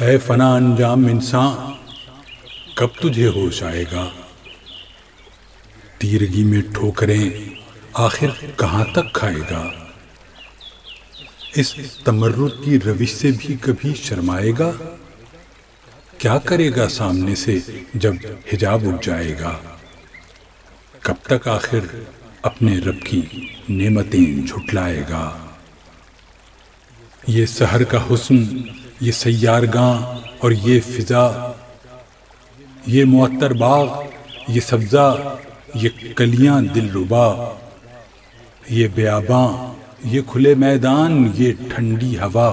اے فنا انجام انسان، کب تجھے ہوش آئے گا؟ تیرگی میں ٹھوکریں آخر کہاں تک کھائے گا؟ اس تمرد کی روش سے بھی کبھی شرمائے گا؟ کیا کرے گا سامنے سے جب حجاب اٹھ جائے گا؟ کب تک آخر اپنے رب کی نعمتیں جھٹلائے گا؟ یہ سحر کا حسن، یہ سیارگاں اور یہ فضا، یہ معطر باغ، یہ سبزہ، یہ کلیاں دل ربا، یہ بیاباں، یہ کھلے میدان، یہ ٹھنڈی ہوا،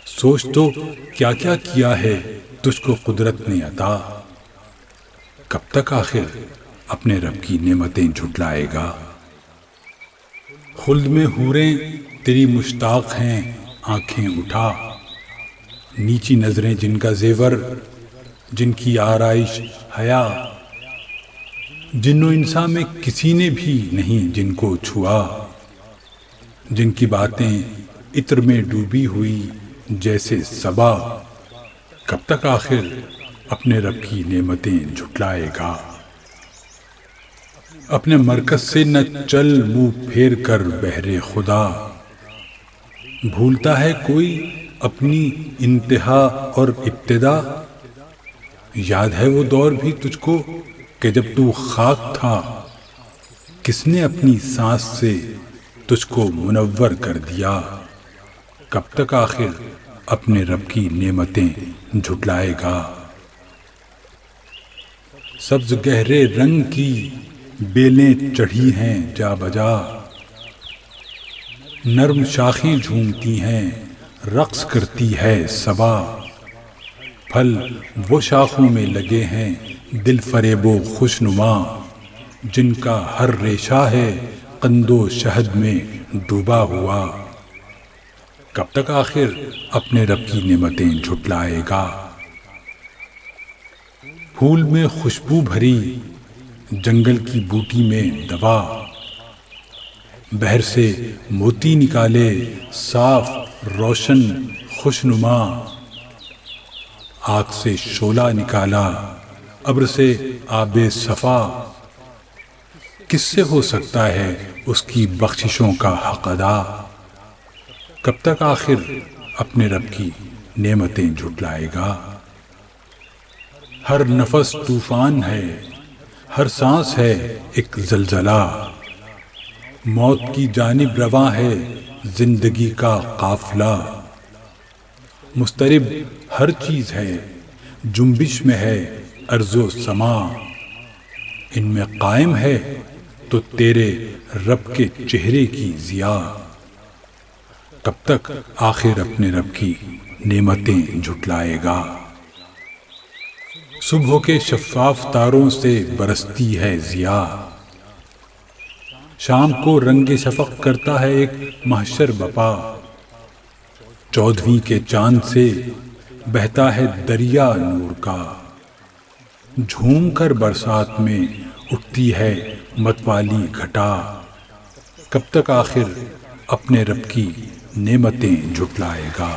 سوچ تو کیا کیا کیا ہے تجھ کو قدرت نے عطا؟ کب تک آخر اپنے رب کی نعمتیں جھٹلائے گا؟ خلد میں حوریں تیری مشتاق ہیں، آنکھیں اٹھا، نیچی نظریں جن کا زیور، جن کی آرائش حیا، جن و انسان میں کسی نے بھی نہیں جن کو چھوا، جن کی باتیں عطر میں ڈوبی ہوئی جیسے صبا، کب تک آخر اپنے رب کی نعمتیں جھٹلائے گا؟ اپنے مرکز سے نہ چل منہ پھیر کر بہر خدا، بھولتا ہے کوئی اپنی انتہا اور ابتدا؟ یاد ہے وہ دور بھی تجھ کو کہ جب تو خاک تھا، کس نے اپنی سانس سے تجھ کو منور کر دیا؟ کب تک آخر اپنے رب کی نعمتیں جھٹلائے گا؟ سبز گہرے رنگ کی بیلیں چڑھی ہیں جا بجا، نرم شاخیں جھومتی ہیں، رقص کرتی ہے صبا، پھل وہ شاخوں میں لگے ہیں دل فریب و خوشنما، جن کا ہر ریشہ ہے قند و شہد میں ڈوبا ہوا، کب تک آخر اپنے رب کی نعمتیں جھٹلائے گا؟ پھول میں خوشبو بھری، جنگل کی بوٹی میں دوا، بحر سے موتی نکالے صاف روشن خوشنما، آگ سے شعلہ نکالا، ابر سے آب صفا، کس سے ہو سکتا ہے اس کی بخششوں کا حق ادا؟ کب تک آخر اپنے رب کی نعمتیں جھٹلائے گا؟ ہر نفس طوفان ہے، ہر سانس ہے ایک زلزلہ، موت کی جانب رواں ہے زندگی کا قافلہ، مضطرب ہر چیز ہے، جنبش میں ہے ارض و سما، ان میں قائم ہے تو تیرے رب کے چہرے کی ضیا، کب تک آخر اپنے رب کی نعمتیں جھٹلائے گا؟ صبح کے شفاف تاروں سے برستی ہے ضیا، شام کو رنگ شفق کرتا ہے ایک محشر بپا، 14ویں کے چاند سے بہتا ہے دریا نور کا، جھوم کر برسات میں اٹھتی ہے متوالی گھٹا، کب تک آخر اپنے رب کی نعمتیں جھٹلائے گا؟